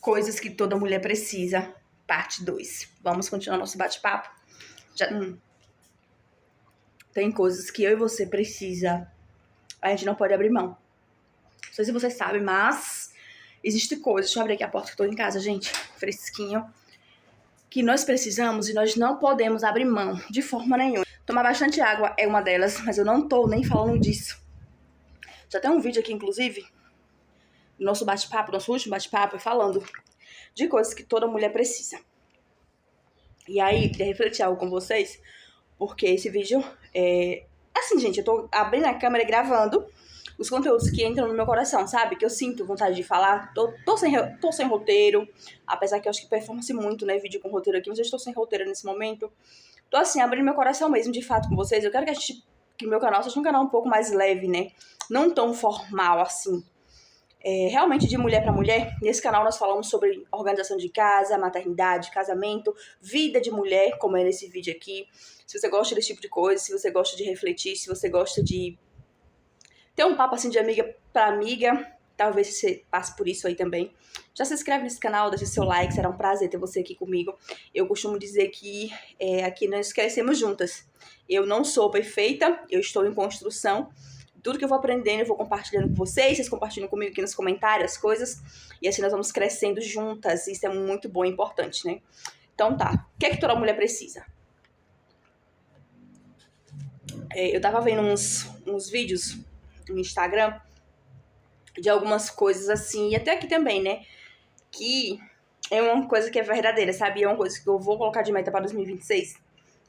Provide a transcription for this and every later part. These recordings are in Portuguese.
Coisas que toda mulher precisa, parte 2. Vamos continuar nosso bate-papo? Tem coisas que eu e você precisa, a gente não pode abrir mão. Não sei se você sabe, mas existe coisas, deixa eu abrir aqui a porta que eu tô em casa, gente, fresquinho, que nós precisamos e nós não podemos abrir mão de forma nenhuma. Tomar bastante água é uma delas, mas eu não tô nem falando disso. Já tem um vídeo aqui, inclusive, no nosso bate-papo, nosso último bate-papo, falando de coisas que toda mulher precisa. E aí, queria refletir algo com vocês, porque esse vídeo é... Assim, gente, eu tô abrindo a câmera e gravando os conteúdos que entram no meu coração, sabe? Que eu sinto vontade de falar. Tô sem roteiro, apesar que eu acho que performance muito, né? Vídeo com roteiro aqui, mas eu estou sem roteiro nesse momento. Tô assim, abrindo meu coração mesmo, de fato, com vocês. Eu quero que o meu canal seja um canal um pouco mais leve, né? Não tão formal assim. Realmente de mulher para mulher. Nesse canal nós falamos sobre organização de casa, maternidade, casamento, vida de mulher, como é nesse vídeo aqui. Se você gosta desse tipo de coisa, se você gosta de refletir, se você gosta de ter um papo assim de amiga para amiga, talvez você passe por isso aí também. Já se inscreve nesse canal, deixa seu like, será um prazer ter você aqui comigo. Eu costumo dizer que aqui nós crescemos juntas. Eu não sou perfeita, eu estou em construção. Tudo que eu vou aprendendo, eu vou compartilhando com vocês compartilham comigo aqui nos comentários as coisas, e assim nós vamos crescendo juntas, isso é muito bom e importante, né? Então tá, o que é que toda mulher precisa? Eu tava vendo uns vídeos no Instagram de algumas coisas assim, e até aqui também, né? Que é uma coisa que é verdadeira, sabe? É uma coisa que eu vou colocar de meta para 2026,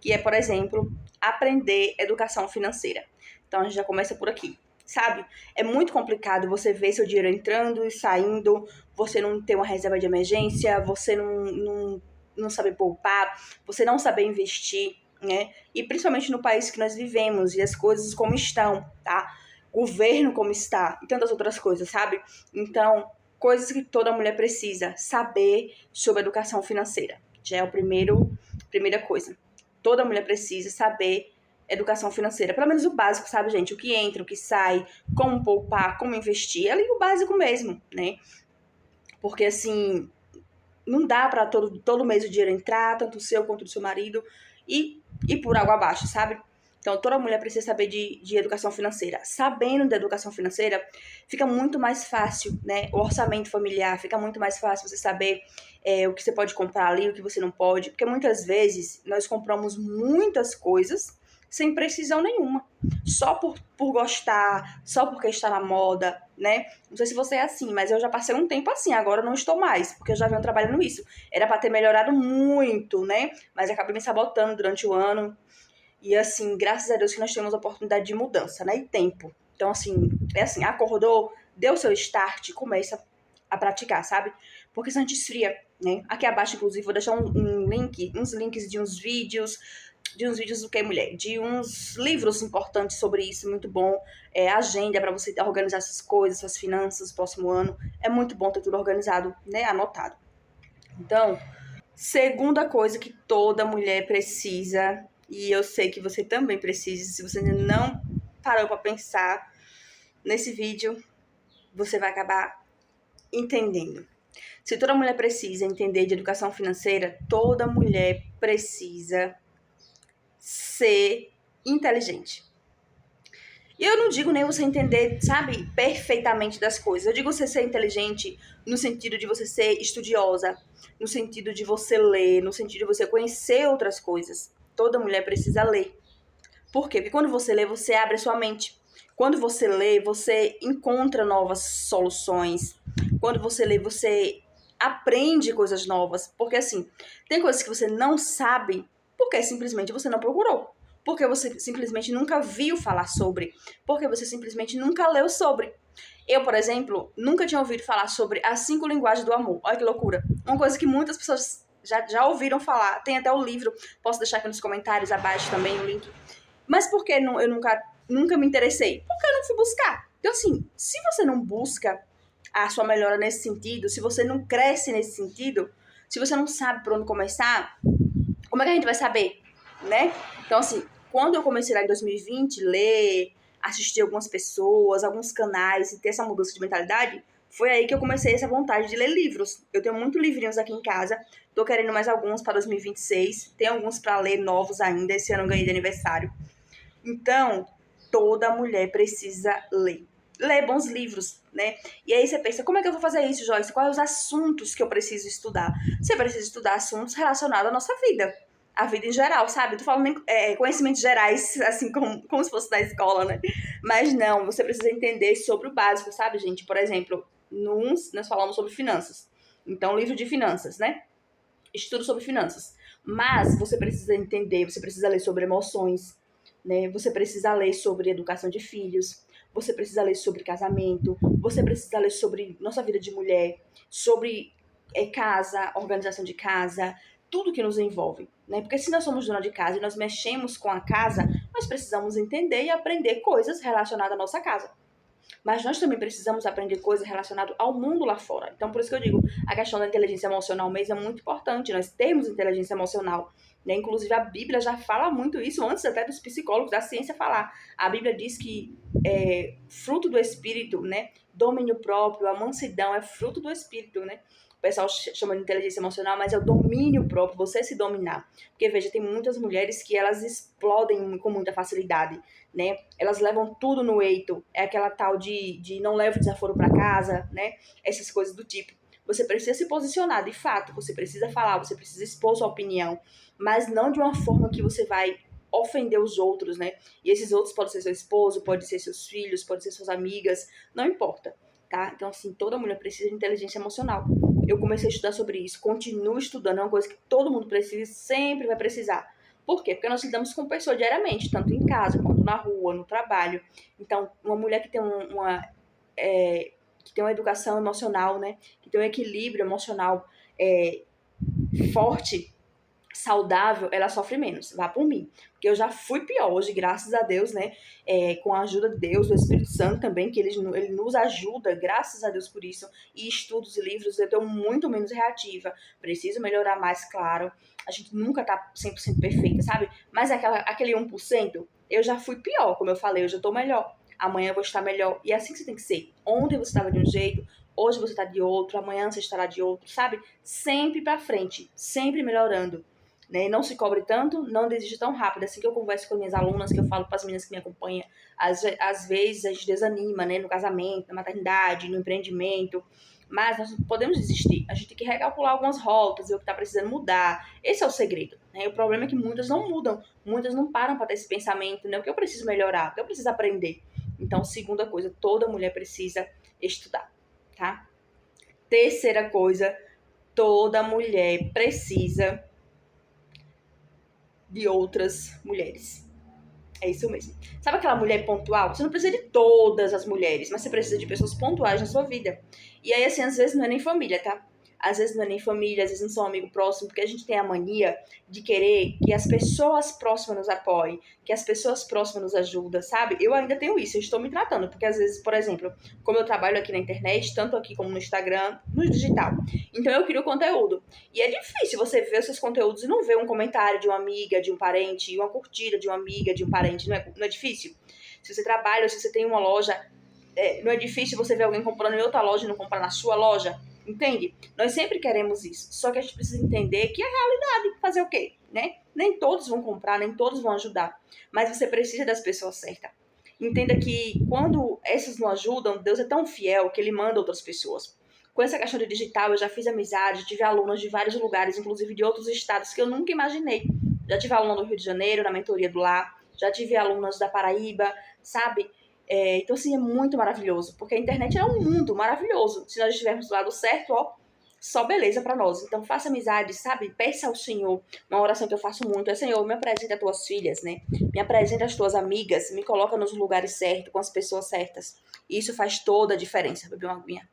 que é, por exemplo, aprender educação financeira. Então, a gente já começa por aqui, sabe? É muito complicado você ver seu dinheiro entrando e saindo, você não ter uma reserva de emergência, você não saber poupar, você não saber investir, né? E principalmente no país que nós vivemos e as coisas como estão, tá? Governo como está e tantas outras coisas, sabe? Então, coisas que toda mulher precisa saber sobre educação financeira. Já é a primeira coisa. Toda mulher precisa saber educação financeira. Pelo menos o básico, sabe, gente? O que entra, o que sai, como poupar, como investir. É ali o básico mesmo, né? Porque, assim, não dá pra todo mês o dinheiro entrar, tanto o seu quanto do seu marido, e por água abaixo, sabe? Então, toda mulher precisa saber de educação financeira. Sabendo da educação financeira, fica muito mais fácil, né? O orçamento familiar, fica muito mais fácil você saber o que você pode comprar ali, o que você não pode. Porque muitas vezes nós compramos muitas coisas sem precisão nenhuma. Só por gostar, só porque está na moda, né? Não sei se você é assim, mas eu já passei um tempo assim, agora eu não estou mais, porque eu já venho trabalhando isso. Era para ter melhorado muito, né? Mas acabei me sabotando durante o ano. E assim, graças a Deus que nós temos a oportunidade de mudança, né? E tempo. Então, assim, acordou, deu seu start, começa a praticar, sabe? Porque senão a gente esfria, né? Aqui abaixo, inclusive, vou deixar uns links de uns vídeos do que, mulher? De uns livros importantes sobre isso, muito bom. Agenda para você organizar essas coisas, suas finanças, próximo ano. É muito bom ter tudo organizado, né? Anotado. Então, segunda coisa que toda mulher precisa, e eu sei que você também precisa, se você ainda não parou para pensar nesse vídeo, você vai acabar entendendo. Se toda mulher precisa entender de educação financeira, toda mulher precisa ser inteligente. E eu não digo nem você entender, sabe, perfeitamente das coisas. Eu digo você ser inteligente no sentido de você ser estudiosa, no sentido de você ler, no sentido de você conhecer outras coisas. Toda mulher precisa ler. Por quê? Porque quando você lê, você abre a sua mente. Quando você lê, você encontra novas soluções. Quando você lê, você aprende coisas novas. Porque, assim, tem coisas que você não sabe porque simplesmente você não procurou. Porque você simplesmente nunca viu falar sobre. Porque você simplesmente nunca leu sobre. Eu, por exemplo, nunca tinha ouvido falar sobre as 5 linguagens do amor. Olha que loucura. Uma coisa que muitas pessoas já ouviram falar. Tem até o livro. Posso deixar aqui nos comentários abaixo também o link. Mas por que eu nunca me interessei? Porque eu não fui buscar. Então, assim, se você não busca a sua melhora nesse sentido, se você não cresce nesse sentido, se você não sabe por onde começar, como é que a gente vai saber, né? Então, assim, quando eu comecei lá em 2020, ler, assistir algumas pessoas, alguns canais e ter essa mudança de mentalidade, Foi aí que eu comecei essa vontade de ler livros. Eu tenho muitos livrinhos aqui em casa, tô querendo mais alguns para 2026, tem alguns para ler novos ainda, esse ano eu ganhei de aniversário. Então, toda mulher precisa ler. Ler bons livros, né? E aí você pensa, como é que eu vou fazer isso, Joyce? Quais os assuntos que eu preciso estudar? Você precisa estudar assuntos relacionados à nossa vida. A vida em geral, sabe? Eu tô falando conhecimentos gerais, assim, como se fosse da escola, né? Mas não, você precisa entender sobre o básico, sabe, gente? Por exemplo, nós falamos sobre finanças. Então, livro de finanças, né? Estudo sobre finanças. Mas você precisa entender, você precisa ler sobre emoções, né? Você precisa ler sobre educação de filhos, você precisa ler sobre casamento, você precisa ler sobre nossa vida de mulher, sobre casa, organização de casa, tudo que nos envolve, né? Porque se nós somos dona de casa e nós mexemos com a casa, nós precisamos entender e aprender coisas relacionadas à nossa casa. Mas nós também precisamos aprender coisas relacionadas ao mundo lá fora. Então, por isso que eu digo, a questão da inteligência emocional mesmo é muito importante. Nós temos inteligência emocional, né? Inclusive, a Bíblia já fala muito isso, antes até dos psicólogos, da ciência falar. A Bíblia diz que fruto do Espírito, né? Domínio próprio, a mansidão é fruto do Espírito, né? O pessoal chama de inteligência emocional, mas é o domínio próprio, você se dominar. Porque, veja, tem muitas mulheres que elas explodem com muita facilidade, né? Elas levam tudo no eito. É aquela tal de não leva desaforo para casa, né? Essas coisas do tipo. Você precisa se posicionar, de fato. Você precisa falar, você precisa expor sua opinião. Mas não de uma forma que você vai ofender os outros, né? E esses outros podem ser seu esposo, pode ser seus filhos, pode ser suas amigas. Não importa, tá? Então, assim, toda mulher precisa de inteligência emocional. Eu comecei a estudar sobre isso. Continuo estudando. É uma coisa que todo mundo precisa e sempre vai precisar. Por quê? Porque nós lidamos com pessoas diariamente, tanto em casa, quanto na rua, no trabalho. Então, uma mulher que tem que tem uma educação emocional, né? Que tem um equilíbrio emocional forte, saudável, ela sofre menos. Vá por mim. Porque eu já fui pior hoje, graças a Deus, né? Com a ajuda de Deus, do Espírito Santo também, que ele nos ajuda, graças a Deus por isso. E estudos e livros, eu estou muito menos reativa. Preciso melhorar mais, claro. A gente nunca tá 100% perfeita, sabe? Mas aquele 1%, eu já fui pior, como eu falei, eu já tô melhor. Amanhã eu vou estar melhor. E é assim que você tem que ser. Ontem você estava de um jeito, hoje você está de outro, amanhã você estará de outro, sabe? Sempre pra frente, sempre melhorando. Né? Não se cobre tanto, não desiste tão rápido. Assim que eu converso com minhas alunas, que eu falo para as meninas que me acompanham, às vezes a gente desanima, né? No casamento, na maternidade, no empreendimento. Mas nós não podemos desistir. A gente tem que recalcular algumas rotas, ver o que está precisando mudar. Esse é o segredo. Né? O problema é que muitas não mudam. Muitas não param para ter esse pensamento. Né? O que eu preciso melhorar? O que eu preciso aprender? Então, segunda coisa, toda mulher precisa estudar. Tá? Terceira coisa, toda mulher precisa de outras mulheres. É isso mesmo. Sabe aquela mulher pontual? Você não precisa de todas as mulheres, mas você precisa de pessoas pontuais na sua vida. E aí, assim, às vezes não é nem família, tá? Às vezes não é nem família, às vezes não são amigo próximo, porque a gente tem a mania de querer que as pessoas próximas nos apoiem, que as pessoas próximas nos ajudem, sabe? Eu ainda tenho isso, eu estou me tratando, porque às vezes, por exemplo, como eu trabalho aqui na internet, tanto aqui como no Instagram, no digital, então eu crio conteúdo. E é difícil você ver os seus conteúdos e não ver um comentário de uma amiga, de um parente, uma curtida de uma amiga, de um parente, não é difícil? Se você trabalha, se você tem uma loja, não é difícil você ver alguém comprando em outra loja e não comprar na sua loja? Entende? Nós sempre queremos isso. Só que a gente precisa entender que é a realidade. Fazer o quê? Né? Nem todos vão comprar, nem todos vão ajudar. Mas você precisa das pessoas certas. Entenda que quando essas não ajudam, Deus é tão fiel que Ele manda outras pessoas. Com essa questão de digital, eu já fiz amizade, tive alunos de vários lugares, inclusive de outros estados que eu nunca imaginei. Já tive aluna do Rio de Janeiro, na mentoria do Lar. Já tive alunas da Paraíba, sabe? Então, assim, é muito maravilhoso, porque a internet é um mundo maravilhoso. Se nós estivermos do lado certo, ó, só beleza para nós. Então, faça amizade, sabe? Peça ao Senhor. Uma oração que eu faço muito é: Senhor, me apresenta as tuas filhas, né? Me apresenta as tuas amigas, me coloca nos lugares certos, com as pessoas certas. E isso faz toda a diferença. Beber uma aguinha.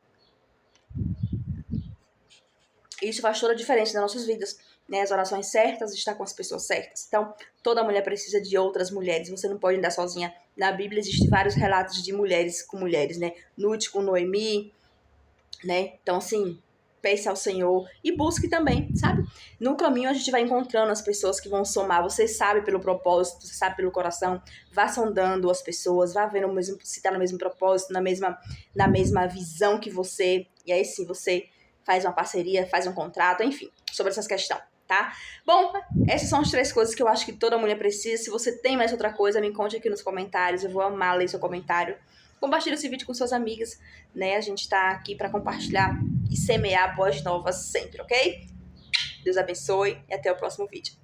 Isso faz toda a diferença nas nossas vidas. Né? As orações certas, estar com as pessoas certas. Então, toda mulher precisa de outras mulheres. Você não pode andar sozinha. Na Bíblia existem vários relatos de mulheres com mulheres, né? Lute com Noemi, né? Então, assim, peça ao Senhor e busque também, sabe? No caminho a gente vai encontrando as pessoas que vão somar. Você sabe pelo propósito, você sabe pelo coração. Vá sondando as pessoas, vá vendo mesmo, se tá no mesmo propósito, na mesma visão que você. E aí sim você faz uma parceria, faz um contrato, enfim, sobre essas questões, tá? Bom, essas são as 3 coisas que eu acho que toda mulher precisa. Se você tem mais outra coisa, me conte aqui nos comentários. Eu vou amar ler seu comentário. Compartilhe esse vídeo com suas amigas, né? A gente tá aqui pra compartilhar e semear boas novas sempre, ok? Deus abençoe e até o próximo vídeo.